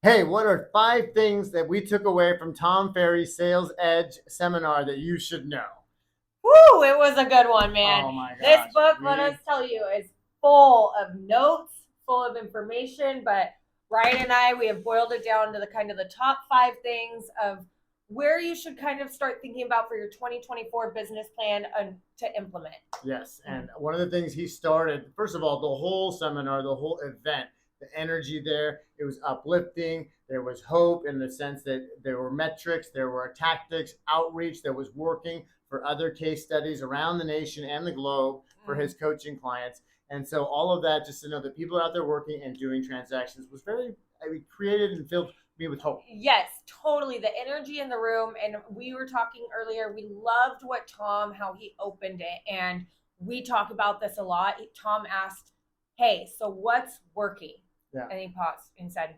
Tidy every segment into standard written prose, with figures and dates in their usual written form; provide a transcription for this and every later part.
Hey, what are 5 things that we took away from Tom Ferry's Sales Edge seminar that you should know? Woo! It was a good one, man. Oh my This gosh. book, let us tell you, is full of notes, full of information. But Ryan and I, we have boiled it down to the kind of the top 5 things of where you should kind of start thinking about for your 2024 business plan to implement. Yes, and one of the things he started, first of all, the whole seminar, the whole event, the energy there, it was uplifting. There was hope in the sense that there were metrics, there were tactics, outreach that was working for other case studies around the nation and the globe for his coaching clients. And so all of that, just to know that people are out there working and doing transactions was very, created and filled me with hope. Yes, totally. The energy in the room. And we were talking earlier, we loved what how he opened it. And we talk about this a lot. Tom asked, hey, so what's working? Yeah. And he paused and said,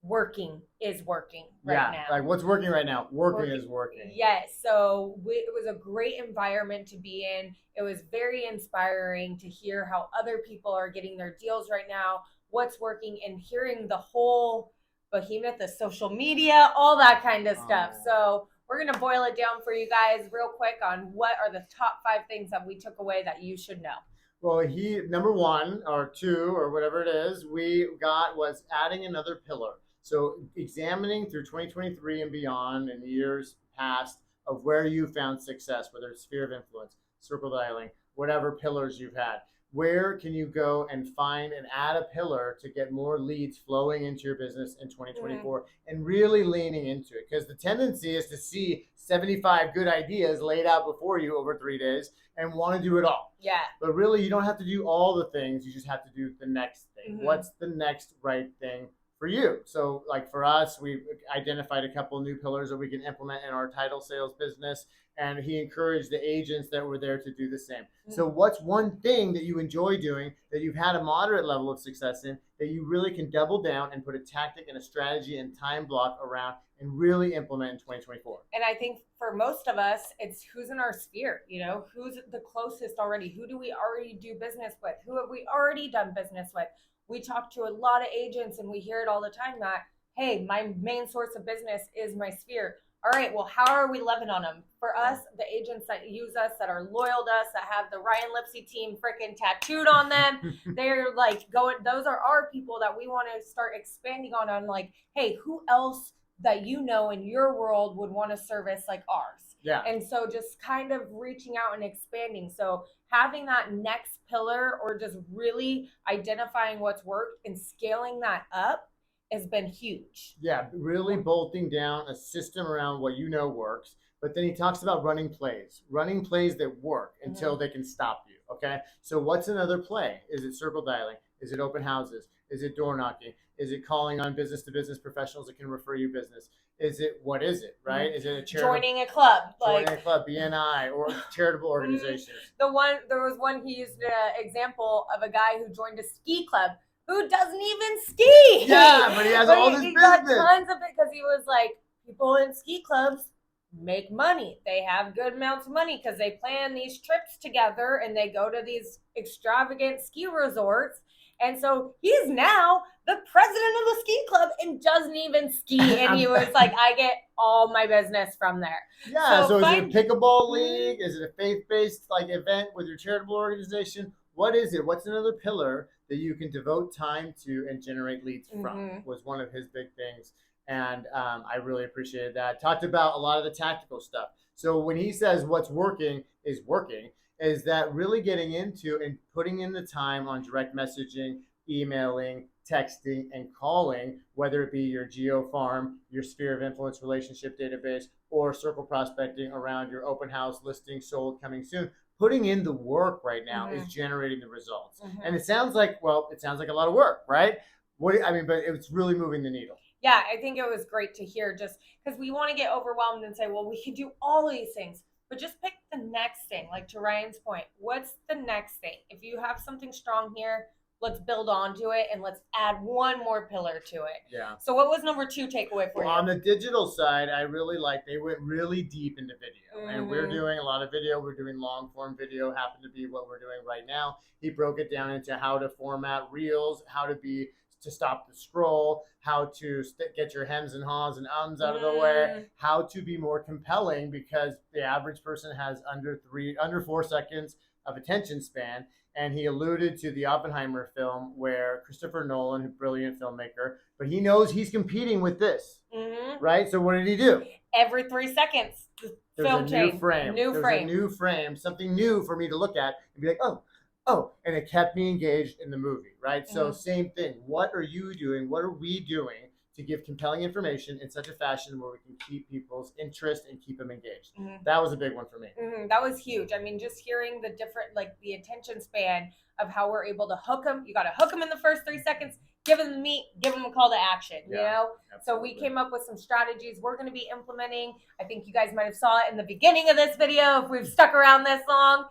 working is working right now. Like what's working right now? Working is working. Yes. So it was a great environment to be in. It was very inspiring to hear how other people are getting their deals right now, what's working, and hearing the whole behemoth of social media, all that kind of stuff. So we're going to boil it down for you guys real quick on what are the top 5 things that we took away that you should know. Well, number 1 or 2 or whatever it is, we got was adding another pillar. So examining through 2023 and beyond and years past of where you found success, whether it's sphere of influence, circle dialing, whatever pillars you've had. Where can you go and find and add a pillar to get more leads flowing into your business in 2024 and really leaning into it? Because the tendency is to see 75 good ideas laid out before you over 3 days and want to do it all. Yeah. But really, you don't have to do all the things. You just have to do the next thing. What's the next right thing for you? So like for us, we identified a couple new pillars that we can implement in our title sales business. And he encouraged the agents that were there to do the same. So what's one thing that you enjoy doing that you've had a moderate level of success in that you really can double down and put a tactic and a strategy and time block around and really implement in 2024? And I think for most of us, it's who's in our sphere, who's the closest already? Who do we already do business with? Who have we already done business with? We talk to a lot of agents and we hear it all the time that, hey, my main source of business is my sphere. All right, well, how are we living on them? For us, the agents that use us, that are loyal to us, that have the Ryan Lipsey team freaking tattooed on them, they're like going, those are our people that we want to start expanding on like, hey, who else that you know in your world would want a service like ours? Yeah. And so just kind of reaching out and expanding. So having that next pillar or just really identifying what's worked and scaling that up has been huge. Yeah, really bolting down a system around what you know works. But then he talks about running plays that work until they can stop you. Okay. So what's another play? Is it circle dialing? Is it open houses? Is it door knocking? Is it calling on business to business professionals that can refer you business? What is it, right? Is it a charitable? Joining a club. Joining a club, BNI, or charitable organizations. There was one, he used an example of a guy who joined a ski club who doesn't even ski. Yeah, but he has all this business. He got tons of it because he was like, people in ski clubs make money. They have good amounts of money because they plan these trips together and they go to these extravagant ski resorts. And so he's now the president of the ski club and doesn't even ski. And he was like, I get all my business from there. Yeah, so is it a pickleball league? Is it a faith-based event with your charitable organization? What is it? What's another pillar that you can devote time to and generate leads from? Was one of his big things. And I really appreciated that. Talked about a lot of the tactical stuff. So when he says what's working, is that really getting into and putting in the time on direct messaging, emailing, texting, and calling, whether it be your geo farm, your sphere of influence relationship database, or circle prospecting around your open house listing sold coming soon. Putting in the work right now is generating the results. And it sounds like a lot of work, right? But it's really moving the needle. Yeah, I think it was great to hear just because we want to get overwhelmed and say, well, we can do all these things, but just pick the next thing. Like to Ryan's point, what's the next thing? If you have something strong here, let's build onto it and let's add one more pillar to it. Yeah. So what was number 2 takeaway for you? On the digital side, I really they went really deep into video. And we're doing a lot of video. We're doing long form video, happen to be what we're doing right now. He broke it down into how to format reels, how to be to stop the scroll, how to get your hems and haws and ums out of the way, how to be more compelling, because the average person has under 4 seconds of attention span. And he alluded to the Oppenheimer film where Christopher Nolan, a brilliant filmmaker, but he knows he's competing with this, right? So what did he do? Every 3 seconds, There's film a change. new frame. New There's frame. a new frame, something new for me to look at and be like, oh, and it kept me engaged in the movie, right? So same thing. What are you doing? What are we doing to give compelling information in such a fashion where we can keep people's interest and keep them engaged? That was a big one for me. That was huge. I mean, just hearing the different, like the attention span of how we're able to hook them. You got to hook them in the first 3 seconds, give them the meat, give them a call to action, you know? Absolutely. So we came up with some strategies we're going to be implementing. I think you guys might have saw it in the beginning of this video if we've stuck around this long.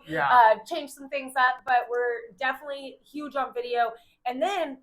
Change some things up, but we're definitely huge on video. And then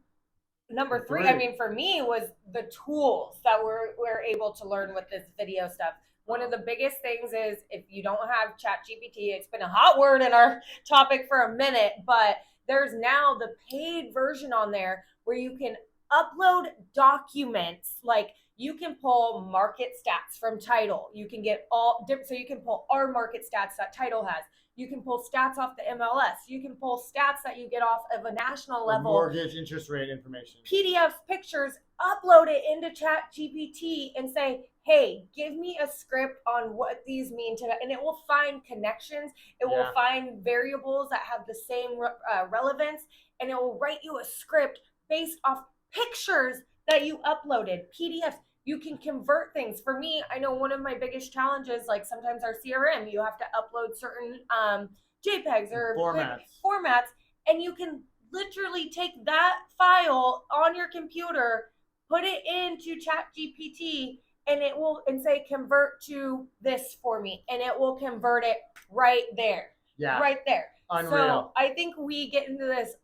number 3, I mean, for me, was the tools that we're able to learn with this video stuff. One of the biggest things is if you don't have ChatGPT, it's been a hot word in our topic for a minute, but there's now the paid version on there where you can upload documents. Like you can pull market stats from Tidal. You can get so you can pull our market stats that Tidal has. You can pull stats off the MLS. You can pull stats that you get off of a national level. Mortgage interest rate information. PDFs, pictures, upload it into ChatGPT and say, hey, give me a script on what these mean to, and it will find connections. It will find variables that have the same relevance, and it will write you a script based off pictures that you uploaded, PDFs. You can convert things. For me, I know one of my biggest challenges, like sometimes our CRM, you have to upload certain JPEGs or formats, and you can literally take that file on your computer, put it into ChatGPT, and it will say convert to this for me, and it will convert it right there. Right there. Unreal. So I think we get into this.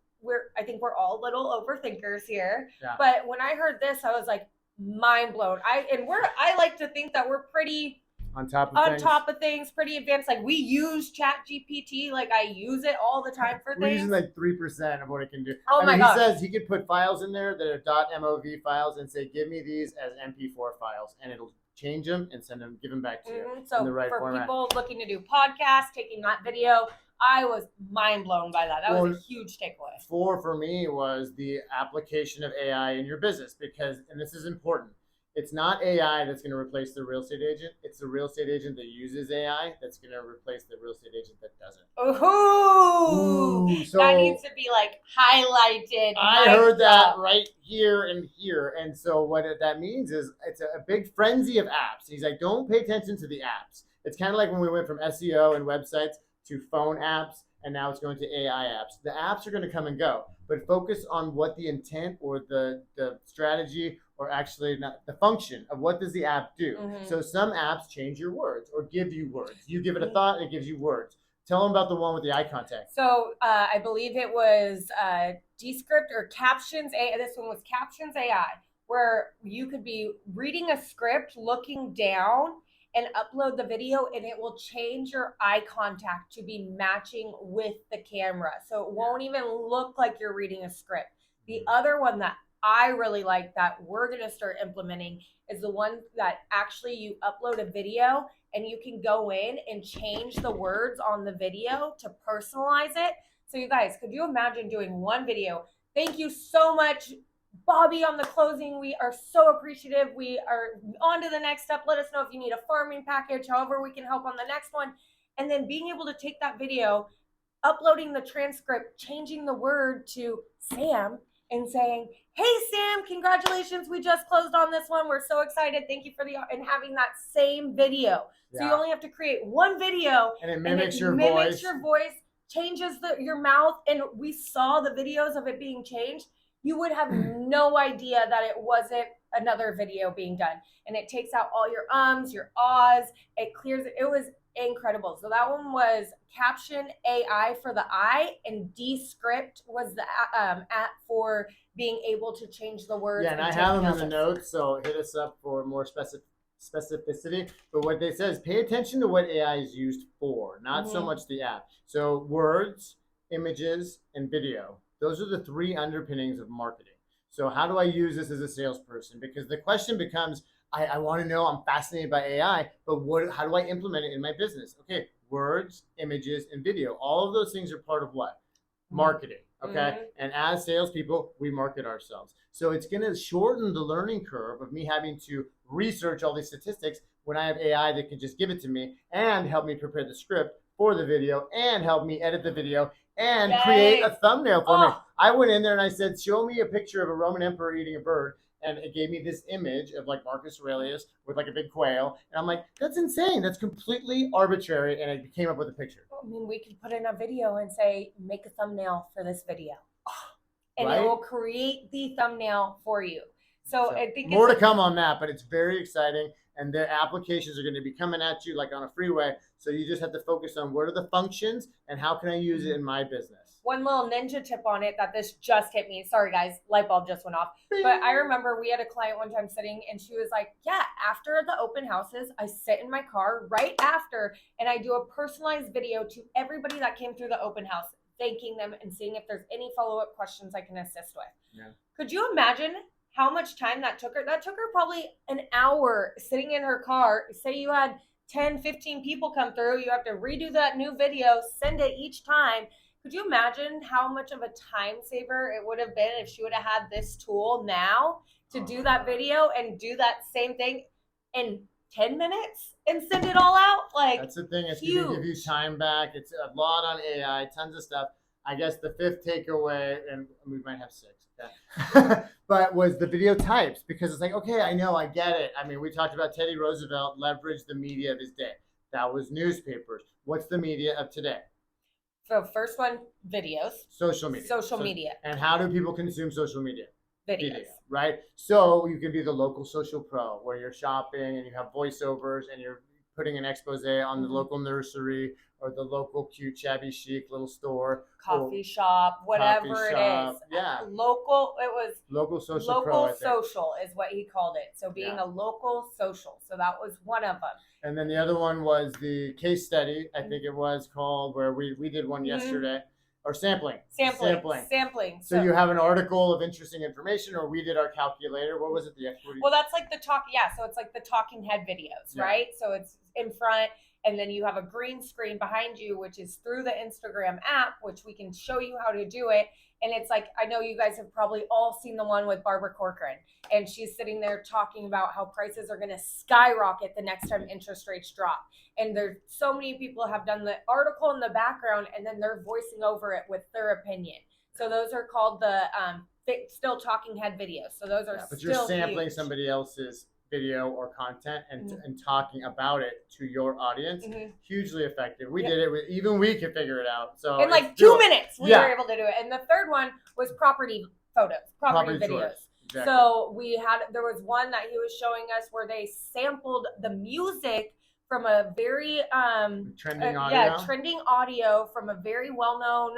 I think we're all little overthinkers here. But when I heard this, I was like, mind blown. I like to think that we're pretty on top of things, pretty advanced. Like we use ChatGPT, like I use it all the time for things. We're using like 3% of what it can do. My God. He says he could put files in there that are .mov files and say, give me these as MP4 files, and it'll change them and give them back to you in the right format. People looking to do podcasts, taking that video, I was mind blown by that. That was a huge takeaway. 4 for me was the application of AI in your business, because, and this is important, it's not AI that's going to replace the real estate agent. It's the real estate agent that uses AI that's going to replace the real estate agent that doesn't. Ooh, so that needs to be like highlighted. I heard that right here and here. And so what that means is it's a big frenzy of apps. He's like, don't pay attention to the apps. It's kind of like when we went from SEO and websites to phone apps, and now it's going to AI apps. The apps are going to come and go, but focus on what the intent or the strategy, or actually not the function of what does the app do. So some apps change your words or give you words. You give it a thought and it gives you words. Tell them about the one with the eye contact. So I believe it was Descript or Captions AI. This one was Captions AI, where you could be reading a script, looking down, and upload the video, and it will change your eye contact to be matching with the camera. So it won't even look like you're reading a script. The other one that I really like that we're going to start implementing is the one that actually you upload a video and you can go in and change the words on the video to personalize it. So you guys, could you imagine doing one video? Thank you so much, Bobby, on the closing. We are so appreciative. We are on to the next step. Let us know if you need a farming package, however we can help on the next one. And then being able to take that video, uploading the transcript, changing the word to Sam and saying, hey, Sam, congratulations. We just closed on this one. We're so excited. Thank you for and having that same video. So you only have to create one video. And it mimics your voice, changes your mouth. And we saw the videos of it being changed. You would have no idea that it wasn't another video being done. And it takes out all your ums, your ahs. It clears it. It was incredible. So that one was Caption AI for the eye, and Descript was the app for being able to change the words. Yeah, and I have them in the notes, so hit us up for more specificity. But what they say is pay attention to what AI is used for, not so much the app. So words, images, and video. Those are the 3 underpinnings of marketing. So how do I use this as a salesperson? Because the question becomes, I want to know, I'm fascinated by AI, but how do I implement it in my business? Okay, words, images, and video. All of those things are part of what? Marketing. Okay. And as salespeople, we market ourselves. So it's going to shorten the learning curve of me having to research all these statistics when I have AI that can just give it to me and help me prepare the script for the video and help me edit the video and create a thumbnail for me. I went in there and I said, show me a picture of a Roman emperor eating a bird. And it gave me this image of like Marcus Aurelius with like a big quail. And I'm like, that's insane. That's completely arbitrary. And it came up with a picture. I mean, we could put in a video and say, make a thumbnail for this video. And right? It will create the thumbnail for you. So I think more to come on that, but it's very exciting. And the applications are going to be coming at you like on a freeway. So you just have to focus on what are the functions and how can I use it in my business. One little ninja tip on it that this just hit me. Sorry, guys, light bulb just went off. But I remember we had a client one time sitting and she was like, yeah, after the open houses, I sit in my car right after and I do a personalized video to everybody that came through the open house, thanking them and seeing if there's any follow-up questions I can assist with. Yeah. Could you imagine how much time that took her? That took her probably an hour sitting in her car. Say you had 10, 15 people come through. You have to redo that new video, send it each time. Could you imagine how much of a time saver it would have been if she would have had this tool now to do that video and do that same thing in 10 minutes and send it all out? Like, that's the thing. It's going to give you time back. It's a lot on AI, tons of stuff. I guess the fifth takeaway, and we might have six, okay? But was the video types, because it's like, okay, I know, I get it. I mean, we talked about Teddy Roosevelt leveraged the media of his day. That was newspapers. What's the media of today? So first one, videos. Social media. Social media. And how do people consume social media? Videos. Right? So you can be the local social pro where you're shopping and you have voiceovers and you're putting an expose on the local nursery or the local cute shabby chic little store. Coffee shop, whatever it is. Yeah. Local, it was local social local social is what he called it. So being a local social. So that was one of them. And then the other one was the case study, I think it was called, where we did one yesterday. Or sampling. So you have an article of interesting information, or we did our calculator. What was it? Well, that's like the talk. Yeah, so it's like the talking head videos, right? So it's in front, and then you have a green screen behind you, which is through the Instagram app, which we can show you how to do it. And it's like, I know you guys have probably all seen the one with Barbara Corcoran, and she's sitting there talking about how prices are going to skyrocket the next time interest rates drop. And there's so many people have done the article in the background, and then they're voicing over it with their opinion. So those are called the still talking head videos. So those are but you're sampling somebody else's video or content and talking about it to your audience. Hugely effective. We did it even we could figure it out. So in like 2 minutes we were able to do it. And the third one was property photos, property videos. Exactly. So there was one that he was showing us where they sampled the music from a very trending audio. Trending audio from a very well-known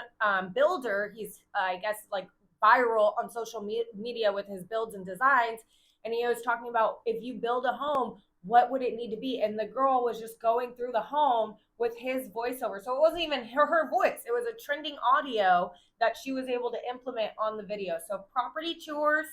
builder. He's I guess like viral on social media with his builds and designs. And he was talking about, if you build a home, what would it need to be? And the girl was just going through the home with his voiceover. So it wasn't even her voice. It was a trending audio that she was able to implement on the video. So property tours,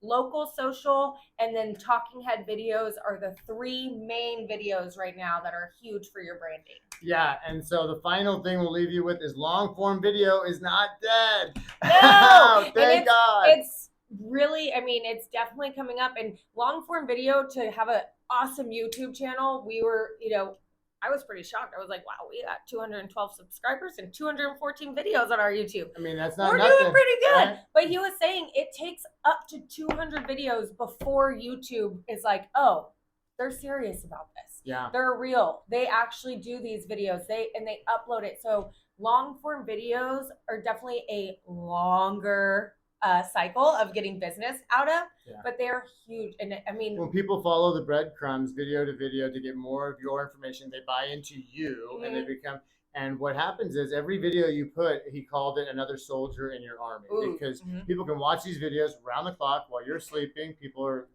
local social, and then talking head videos are the three main videos right now that are huge for your branding. Yeah, and so the final thing we'll leave you with is long form video is not dead. No! Thank God. It's really, I mean, it's definitely coming up. And long form video, to have an awesome YouTube channel, we were, I was pretty shocked. I was like, wow, we got 212 subscribers and 214 videos on our YouTube. I mean, that's not We're nothing, doing pretty good. Right? But he was saying it takes up to 200 videos before YouTube is like, oh, they're serious about this. Yeah. They're real. They actually do these videos. They upload it. So long form videos are definitely a longer cycle of getting business out of, but they're huge. And I mean, when people follow the breadcrumbs video to video to get more of your information, they buy into you and they become, and what happens is every video you put, he called it another soldier in your army. Because people can watch these videos around the clock while you're sleeping. People are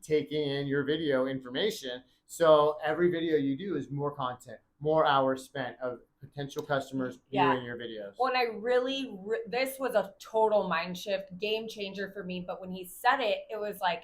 taking in your video information. So every video you do is more content, more hours spent of potential customers Yeah. viewing your videos. When I really, this was a total mind shift, game changer for me. But when he said it, it was like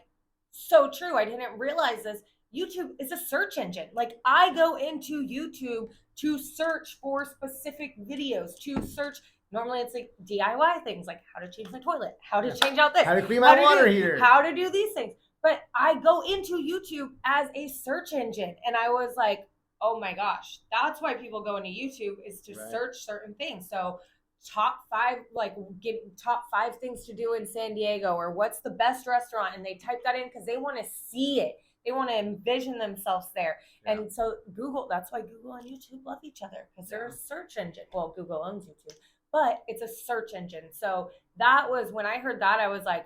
so true. I didn't realize this. YouTube is a search engine. Like I go into YouTube to search for specific videos, to search. Normally it's like DIY things, like how to change my toilet, how to change out this, how to clean my water heater, how to do these things. But I go into YouTube as a search engine, and I was like, oh my gosh, that's why people go into YouTube, is to search certain things. So top 5, like get top 5 things to do in San Diego, or what's the best restaurant, and they type that in because they want to see it. They want to envision themselves there. Yeah. And so Google, that's why Google and YouTube love each other, because they're a search engine. Well, Google owns YouTube, but it's a search engine. So that was, when I heard that, I was like,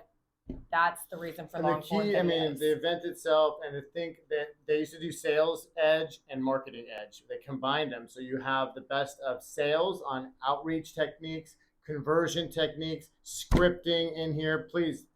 that's the reason for Longform videos. I mean, the event itself, and to think that they used to do sales edge and marketing edge. They combined them. So you have the best of sales on outreach techniques, conversion techniques, scripting in here. Please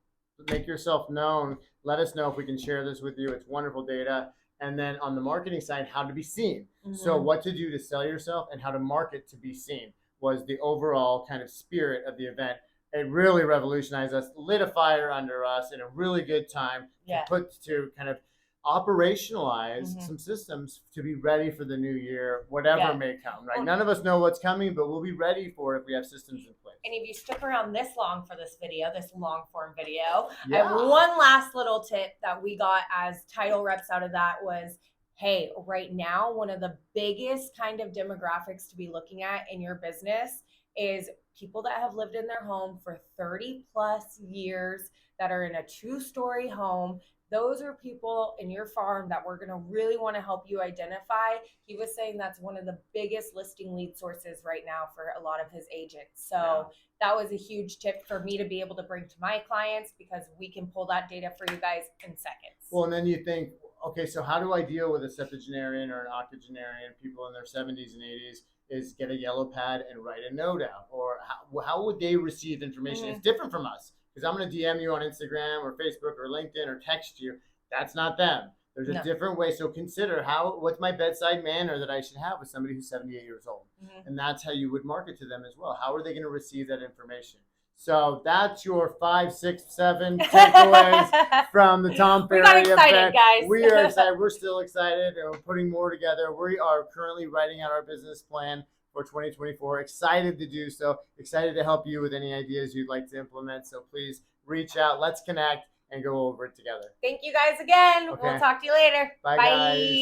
make yourself known. Let us know if we can share this with you. It's wonderful data. And then on the marketing side, how to be seen. So what to do to sell yourself and how to market to be seen was the overall kind of spirit of the event. It really revolutionized us, lit a fire under us in a really good time to kind of operationalize some systems to be ready for the new year, whatever may come, right? None of us know what's coming, but we'll be ready for it if we have systems in place. And if you stuck around this long for this video, this long form video, I have one last little tip that we got as title reps out of that was, hey, right now, one of the biggest kind of demographics to be looking at in your business is people that have lived in their home for 30 plus years, that are in a 2-story home. Those are people in your farm that we're going to really want to help you identify. He was saying that's one of the biggest listing lead sources right now for a lot of his agents. So that was a huge tip for me to be able to bring to my clients, because we can pull that data for you guys in seconds. Well, and then you think, okay, so how do I deal with a septuagenarian or an octogenarian, people in their 70s and 80s? Is get a yellow pad and write a note out, or how would they receive information? It's different from us, because I'm going to DM you on Instagram or Facebook or LinkedIn or text you. That's not them. There's a different way. So consider what's my bedside manner that I should have with somebody who's 78 years old, and that's how you would market to them as well. How are they going to receive that information? So that's your 5, 6, 7 takeaways from the Tom Ferry event. We got excited, guys. We are excited. We're still excited, and we're putting more together. We are currently writing out our business plan for 2024. Excited to do so. Excited to help you with any ideas you'd like to implement. So please reach out. Let's connect and go over it together. Thank you guys again. Okay. We'll talk to you later. Bye. Guys.